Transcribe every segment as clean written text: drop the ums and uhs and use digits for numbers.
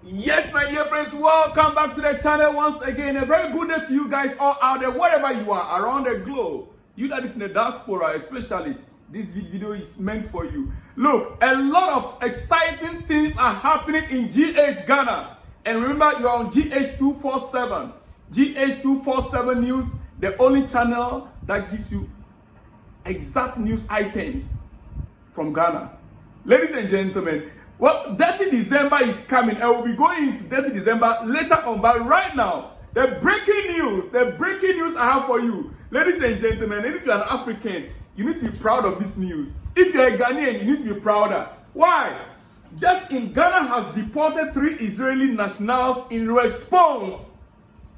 Yes, my dear friends, welcome back to the channel once again. A very good day to you guys all out there, wherever you are around the globe. You that is in the diaspora, especially, this video is meant for you. Look, a lot of exciting things are happening in GH Ghana. And remember, you are on GH247. GH247 News, the only channel that gives you exact news items from Ghana. Ladies and gentlemen, well, 30 December is coming, and we'll be going into 30 December later on. But right now, the breaking news I have for you, ladies and gentlemen, and if you're an African, you need to be proud of this news. If you're a Ghanaian, you need to be prouder. Why? Just in Ghana has deported 3 Israeli nationals in response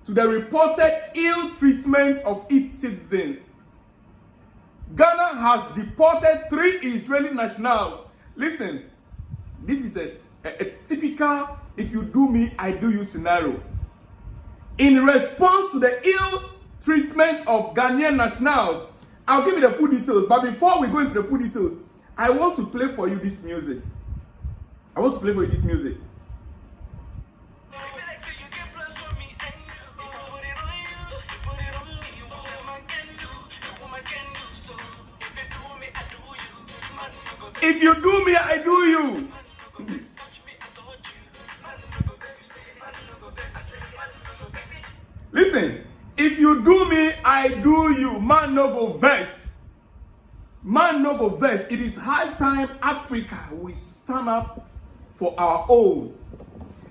to the reported ill treatment of its citizens. Ghana has deported 3 Israeli nationals. Listen. This is a typical if you do me, I do you scenario. In response to the ill treatment of Ghanaian nationals, I'll give you the full details. But before we go into the full details, I want to play for you this music. If you do me, I do you. Listen, if you do me, I do you. Man no go vex. Man no go vex. It is high time Africa we stand up for our own.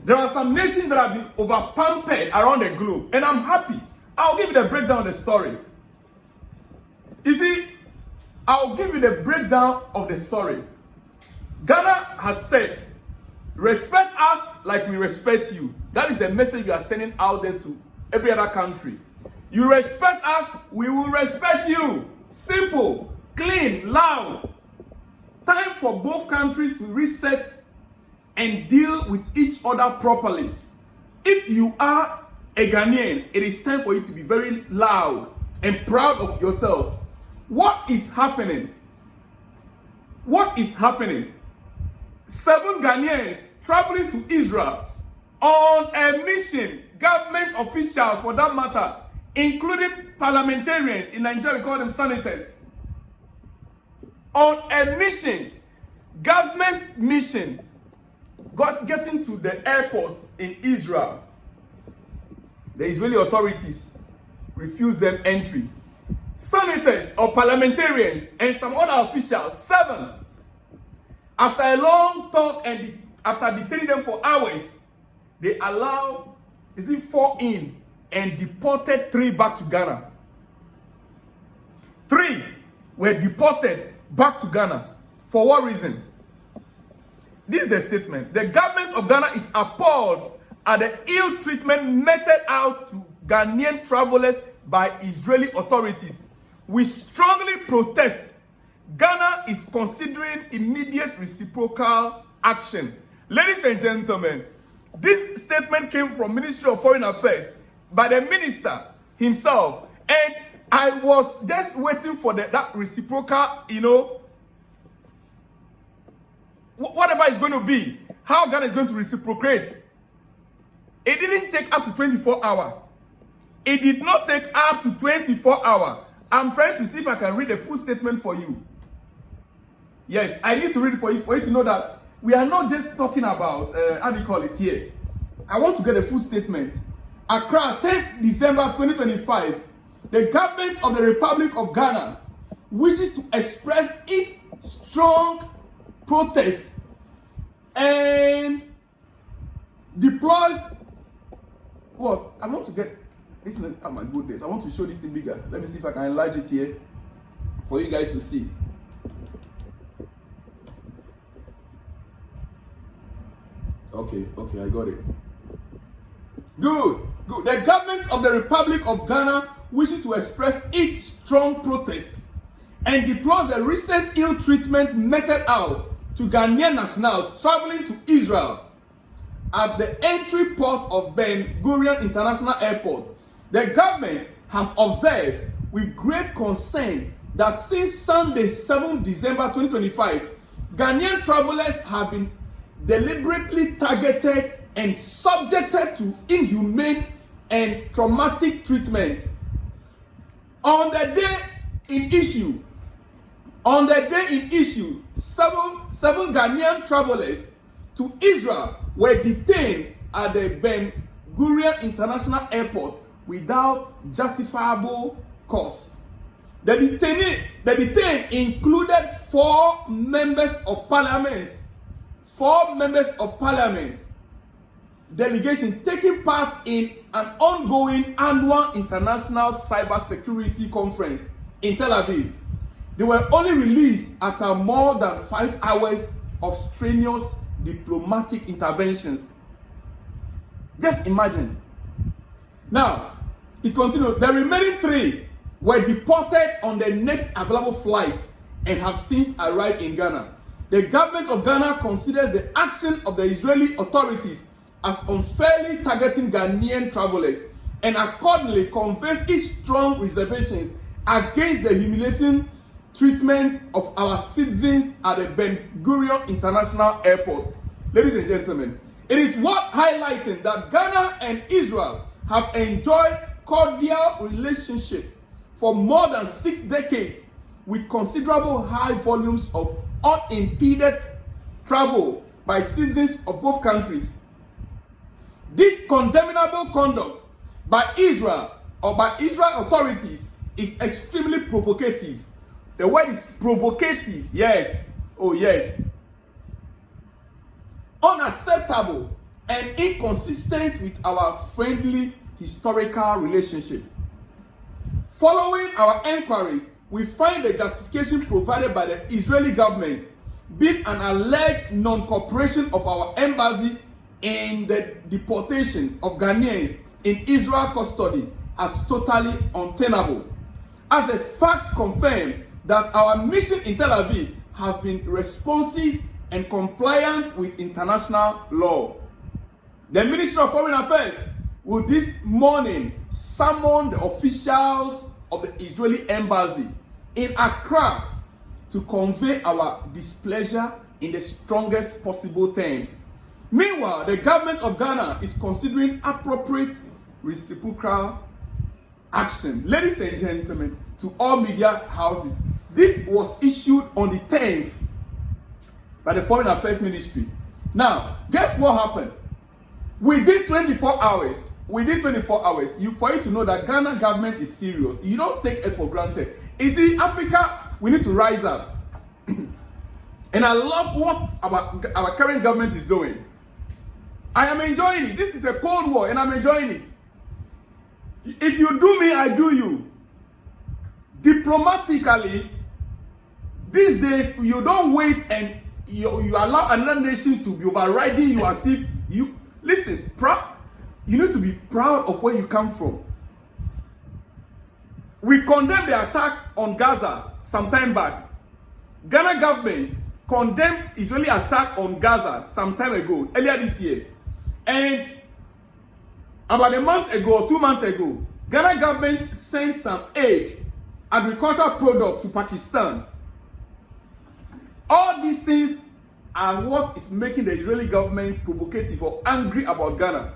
There are some nations that have been over-pampered around the globe, and I'm happy. I'll give you the breakdown of the story. You see, I'll give you the breakdown of the story. Ghana has said, respect us like we respect you. That is a message you are sending out there to every other country. You respect us, we will respect you. Simple, clean, loud. Time for both countries to reset and deal with each other properly. If you are a Ghanaian, it is time for you to be very loud and proud of yourself. What is happening? 7 Ghanaians traveling to Israel on a mission. Government officials, for that matter, including parliamentarians. In Nigeria, we call them senators. On a mission, government mission, getting to the airports in Israel. The Israeli authorities refused them entry. Senators or parliamentarians and some other officials, 7, after a long talk and after detaining them for hours, they allowed 4 in and deported 3 back to Ghana. 3 were deported back to Ghana. For what reason? This is the statement. The government of Ghana is appalled at the ill treatment meted out to Ghanaian travelers by Israeli authorities. We strongly protest. Ghana is considering immediate reciprocal action. Ladies and gentlemen, this statement came from Ministry of Foreign Affairs by the minister himself. And I was just waiting for that reciprocal, whatever it's going to be, how Ghana is going to reciprocate. It didn't take up to 24 hours. It did not take up to 24 hours. I'm trying to see if I can read the full statement for you. Yes, I need to read it for you to know that we are not just talking about, how do you call it here? I want to get a full statement. Accra, 10th December 2025, the government of the Republic of Ghana wishes to express its strong protest and deploys what? I want to get, listen, oh my goodness, I want to show this thing bigger. Let me see if I can enlarge it here for you guys to see. Okay, I got it. Good. The government of the Republic of Ghana wishes to express its strong protest and deplores the recent ill treatment meted out to Ghanaian nationals traveling to Israel at the entry port of Ben Gurion International Airport. The government has observed with great concern that since Sunday, 7th December 2025, Ghanaian travelers have been deliberately targeted and subjected to inhumane and traumatic treatment. On the day in issue, seven Ghanaian travelers to Israel were detained at the Ben Gurion International Airport without justifiable cause. The detained included four members of parliament delegation taking part in an ongoing annual international cybersecurity conference in Tel Aviv. They were only released after more than 5 hours of strenuous diplomatic interventions. Just imagine. Now, it continued. The remaining 3 were deported on the next available flight and have since arrived in Ghana. The government of Ghana considers the action of the Israeli authorities as unfairly targeting Ghanaian travelers and accordingly conveys its strong reservations against the humiliating treatment of our citizens at the Ben Gurion International Airport. Ladies and gentlemen, it is worth highlighting that Ghana and Israel have enjoyed cordial relationship for more than 6 decades with considerable high volumes of unimpeded travel by citizens of both countries. This condemnable conduct by Israel or by Israel authorities is extremely provocative. The word is provocative, yes. Oh, yes. Unacceptable and inconsistent with our friendly historical relationship. Following our inquiries, we find the justification provided by the Israeli government being an alleged non-cooperation of our embassy in the deportation of Ghanaians in Israel custody as totally untenable, as the fact confirmed that our mission in Tel Aviv has been responsive and compliant with international law. The Ministry of Foreign Affairs will this morning summon the officials of the Israeli embassy in Accra to convey our displeasure in the strongest possible terms. Meanwhile, the government of Ghana is considering appropriate reciprocal action. Ladies and gentlemen, to all media houses, this was issued on the 10th by the Foreign Affairs Ministry. Now, guess what happened? Within 24 hours, for you to know that Ghana government is serious. You don't take us for granted. You see, Africa, we need to rise up. And I love what our current government is doing. I am enjoying it. This is a cold war and I'm enjoying it. If you do me, I do you. Diplomatically, these days, you don't wait and you allow another nation to be overriding you as if you... Listen, you need to be proud of where you come from. We condemned the attack on Gaza some time back. Ghana government condemned Israeli attack on Gaza some time ago, earlier this year. And about a month ago or 2 months ago, Ghana government sent some aid, agricultural product to Pakistan. All these things are what is making the Israeli government provocative or angry about Ghana.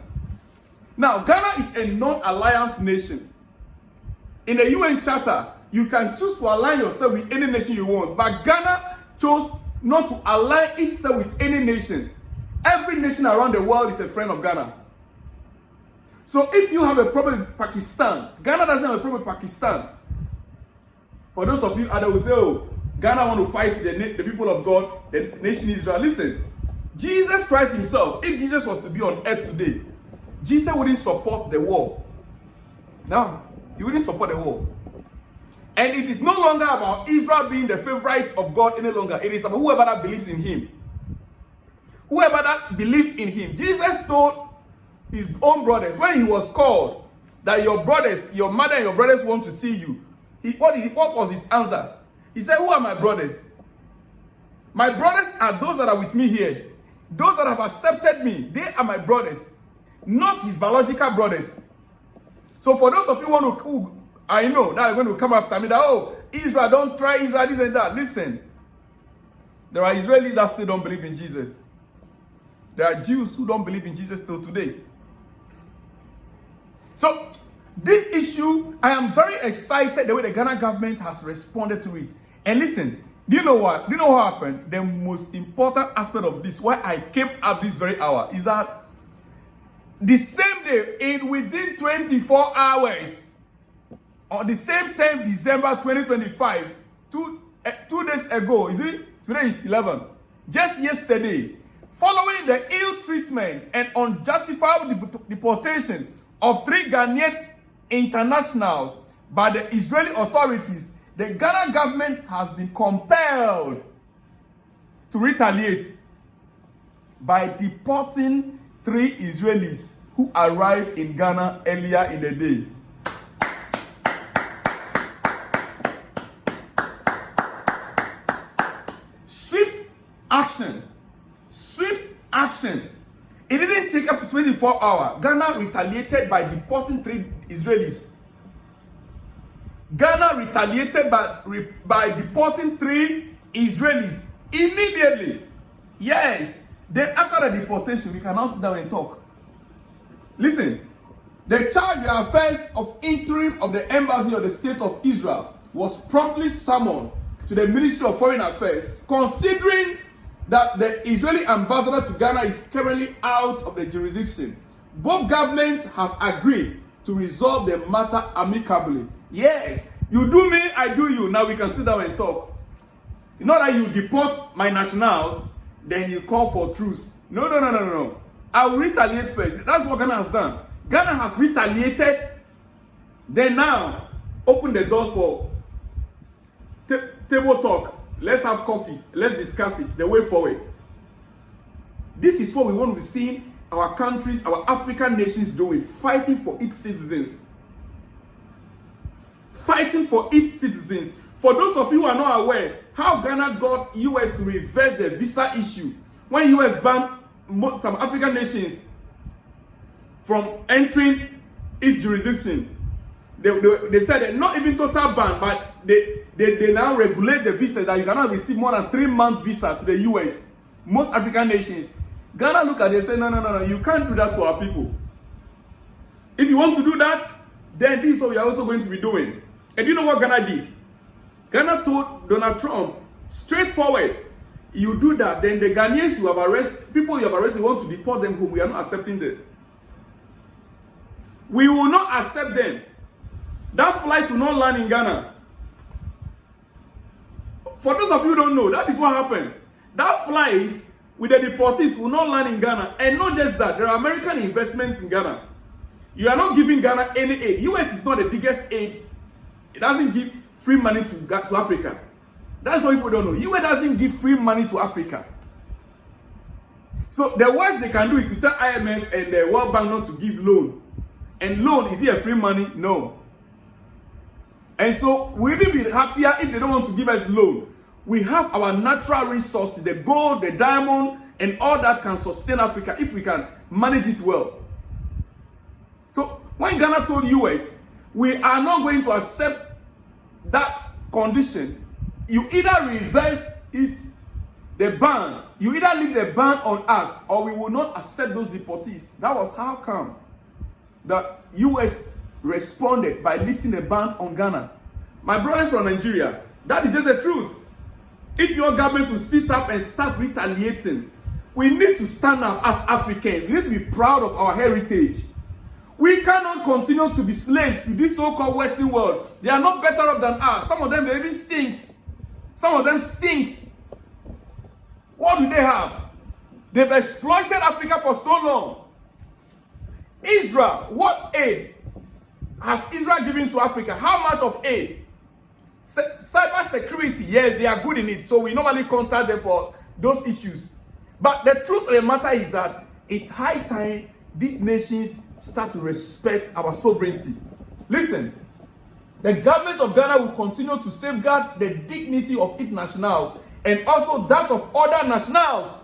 Now, Ghana is a non-alliance nation. In the UN Charter, you can choose to align yourself with any nation you want. But Ghana chose not to align itself with any nation. Every nation around the world is a friend of Ghana. So if you have a problem with Pakistan, Ghana doesn't have a problem with Pakistan. For those of you others who say, oh, Ghana want to fight the people of God, the nation Israel. Listen, Jesus Christ himself, if Jesus was to be on earth today, Jesus wouldn't support the war. No, he wouldn't support the war. And it is no longer about Israel being the favorite of God any longer. It is about whoever that believes in him. Whoever that believes in him. Jesus told his own brothers, when he was called, that your brothers, your mother and your brothers want to see you. What was his answer? He said, who are my brothers? My brothers are those that are with me here. Those that have accepted me, they are my brothers. Not his biological brothers. So for those of you who I know that are going to come after me, that, oh, Israel, don't try Israel, this and that. Listen, there are Israelis that still don't believe in Jesus. There are Jews who don't believe in Jesus till today. So, this issue, I am very excited the way the Ghana government has responded to it. And listen, do you know what? Do you know what happened? The most important aspect of this, why I came up this very hour, is that the same day, within 24 hours, on the same 10th December 2025, two days ago, is it? Today is 11. Just yesterday, following the ill treatment and unjustified deportation of 3 Ghanaian internationals by the Israeli authorities, the Ghana government has been compelled to retaliate by deporting 3 Israelis who arrived in Ghana earlier in the day. Swift action. It didn't take up to 24 hours. Ghana retaliated by deporting 3 Israelis. Ghana retaliated by deporting 3 Israelis immediately. Yes. Then after the deportation, we can now sit down and talk. Listen, the charge of affairs of interim of the embassy of the state of Israel was promptly summoned to the Ministry of Foreign Affairs, considering that the Israeli ambassador to Ghana is currently out of the jurisdiction. Both governments have agreed to resolve the matter amicably. Yes, you do me, I do you. Now we can sit down and talk. Not that you deport my nationals, then you call for truce. No. I will retaliate first. That's what Ghana has done. Ghana has retaliated. Then now, open the doors for table talk. Let's have coffee. Let's discuss it. The way forward. This is what we want to be seeing our countries, our African nations doing. Fighting for its citizens. Fighting for its citizens. For those of you who are not aware, how Ghana got US to reverse the visa issue when US banned some African nations from entering its jurisdiction. They said that not even total ban, but they now regulate the visa that you cannot receive more than 3-month visa to the US. Most African nations. Ghana look at it and say, no, you can't do that to our people. If you want to do that, then this is what we are also going to be doing. And you know what Ghana did? Ghana told Donald Trump, straightforward, you do that, then the Ghanaians you have arrested, people you have arrested, want to deport them home. We are not accepting them. We will not accept them. That flight will not land in Ghana. For those of you who don't know, that is what happened. That flight with the deportees will not land in Ghana. And not just that, there are American investments in Ghana. You are not giving Ghana any aid. US is not the biggest aid. It doesn't give free money to Africa. That's what people don't know. US doesn't give free money to Africa. So the worst they can do is to tell IMF and the World Bank not to give loan. And loan, is it a free money? No. And so we'll even be happier if they don't want to give us loan. We have our natural resources, the gold, the diamond, and all that can sustain Africa if we can manage it well. So when Ghana told US, we are not going to accept that condition, you either reverse it, the ban, you either leave the ban on us, or we will not accept those deportees. That was how come the US responded by lifting the ban on Ghana. My brothers from Nigeria, that is just the truth. If your government will sit up and start retaliating, we need to stand up as Africans. We need to be proud of our heritage. We cannot continue to be slaves to this so-called Western world. They are not better off than us. Some of them, they even stinks. Some of them stinks. What do they have? They've exploited Africa for so long. Israel, what aid has Israel given to Africa? How much of aid? Cyber security, yes, they are good in it. So we normally contact them for those issues. But the truth of the matter is that it's high time these nations start to respect our sovereignty. Listen, the government of Ghana will continue to safeguard the dignity of its nationals and also that of other nationals.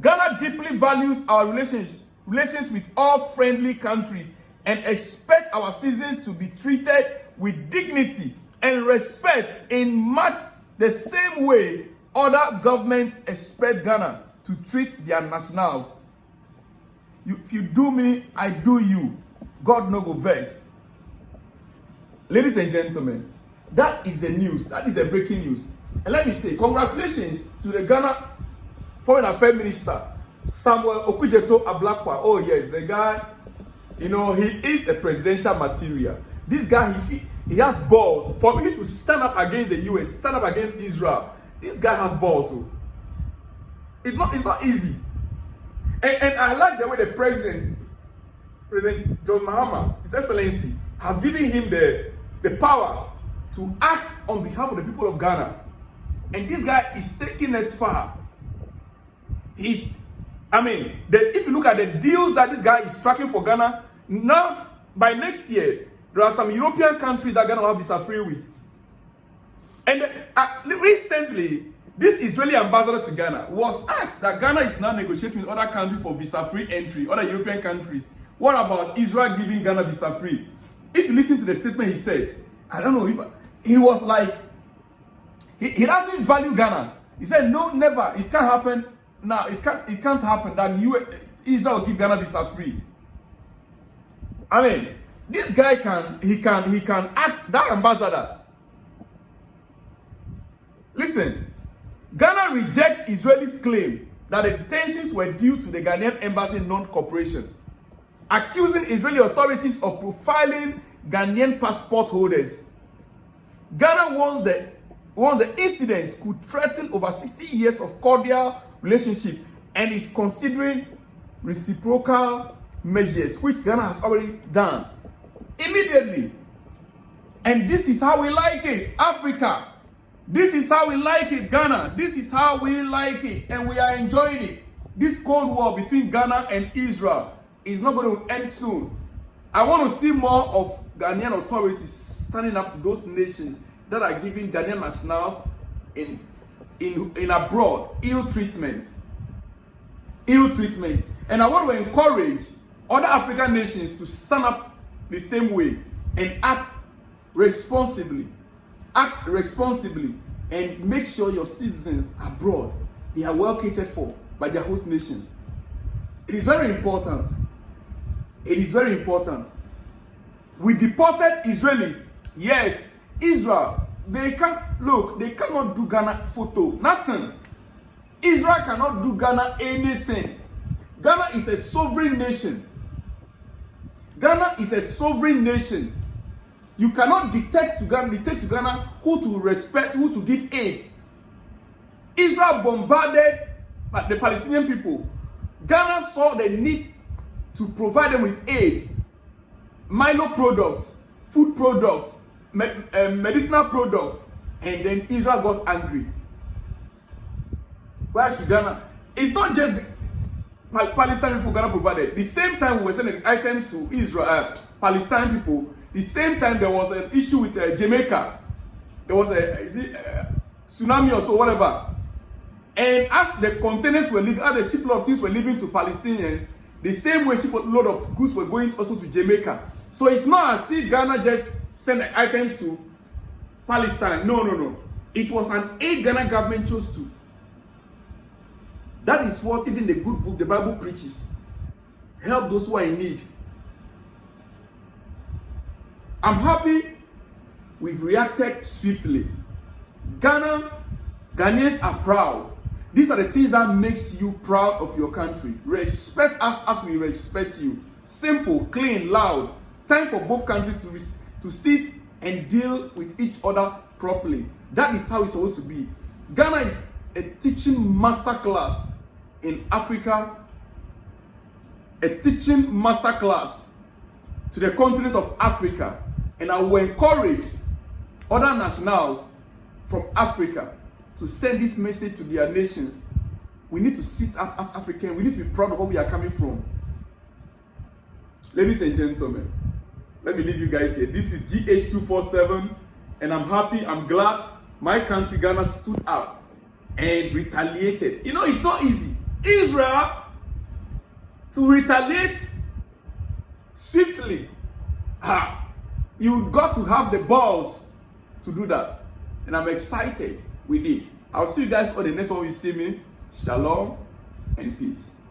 Ghana deeply values our relations with all friendly countries and expect our citizens to be treated with dignity and respect in much the same way other governments expect Ghana to treat their nationals. If you do me, I do you. God no go vex. Ladies and gentlemen, that is the news. That is the breaking news. And let me say, congratulations to the Ghana Foreign Affairs Minister, Samuel Okudzeto Ablakwa. Oh yes, the guy, he is a presidential material. This guy, he has balls. For me to stand up against the US, stand up against Israel, this guy has balls. So it's not easy. And I like the way the President John Mahama, His Excellency, has given him the power to act on behalf of the people of Ghana. And this guy is taking us far. If you look at the deals that this guy is striking for Ghana, now, by next year, there are some European countries that Ghana will have visa free with. And recently, this Israeli ambassador to Ghana was asked that Ghana is now negotiating with other countries for visa free entry, other European countries. What about Israel giving Ghana visa free? If you listen to the statement he said, I don't know if he was like, he doesn't value Ghana. He said, no, never. It can't happen now. It can't happen that Israel will give Ghana visa free. This guy can act, that ambassador. Listen, Ghana rejects Israelis' claim that the tensions were due to the Ghanaian embassy non-cooperation, accusing Israeli authorities of profiling Ghanaian passport holders. Ghana warns the incident could threaten over 60 years of cordial relationship and is considering reciprocal measures, which Ghana has already done immediately. And this is how we like it, Africa. This is how we like it, Ghana. This is how we like it, and we are enjoying it. This Cold War between Ghana and Israel is not going to end soon. I want to see more of Ghanaian authorities standing up to those nations that are giving Ghanaian nationals in abroad ill treatment. And I want to encourage other African nations to stand up the same way and act responsibly. And make sure your citizens abroad, they are well catered for by their host nations. It is very important. We deported Israelis. Yes, Israel, they cannot do Ghana photo. Nothing. Israel cannot do Ghana anything. Ghana is a sovereign nation. You cannot dictate to Ghana who to respect, who to give aid. Israel bombarded the Palestinian people. Ghana saw the need to provide them with aid, Milo products, food products, medicinal products, and then Israel got angry. Why should Ghana? It's not just the Palestinian people Ghana provided. The same time we were sending items to Israel, Palestinian people. The same time there was an issue with Jamaica. There was a tsunami or so, whatever. And as the containers were leaving, as the shipload of things were leaving to Palestinians, the same way shipload of goods were going also to Jamaica. So it's not as if Ghana just sent items to Palestine. No. It was an aid Ghana government chose to. That is what even the good book, the Bible, preaches. Help those who are in need. I'm happy we've reacted swiftly. Ghanaians are proud. These are the things that makes you proud of your country. Respect us as we respect you. Simple, clean, loud. Time for both countries to sit and deal with each other properly. That is how it's supposed to be. Ghana is a teaching masterclass in Africa. A teaching masterclass to the continent of Africa. And I will encourage other nationals from Africa to send this message to their nations. We need to sit up as Africans. We need to be proud of where we are coming from. Ladies and gentlemen, let me leave you guys here. This is GH247, and I'm happy, I'm glad my country, Ghana, stood up and retaliated. It's not easy. Israel, to retaliate swiftly, you got to have the balls to do that. And I'm excited we did. I'll see you guys on the next one. You see me. Shalom. and peace.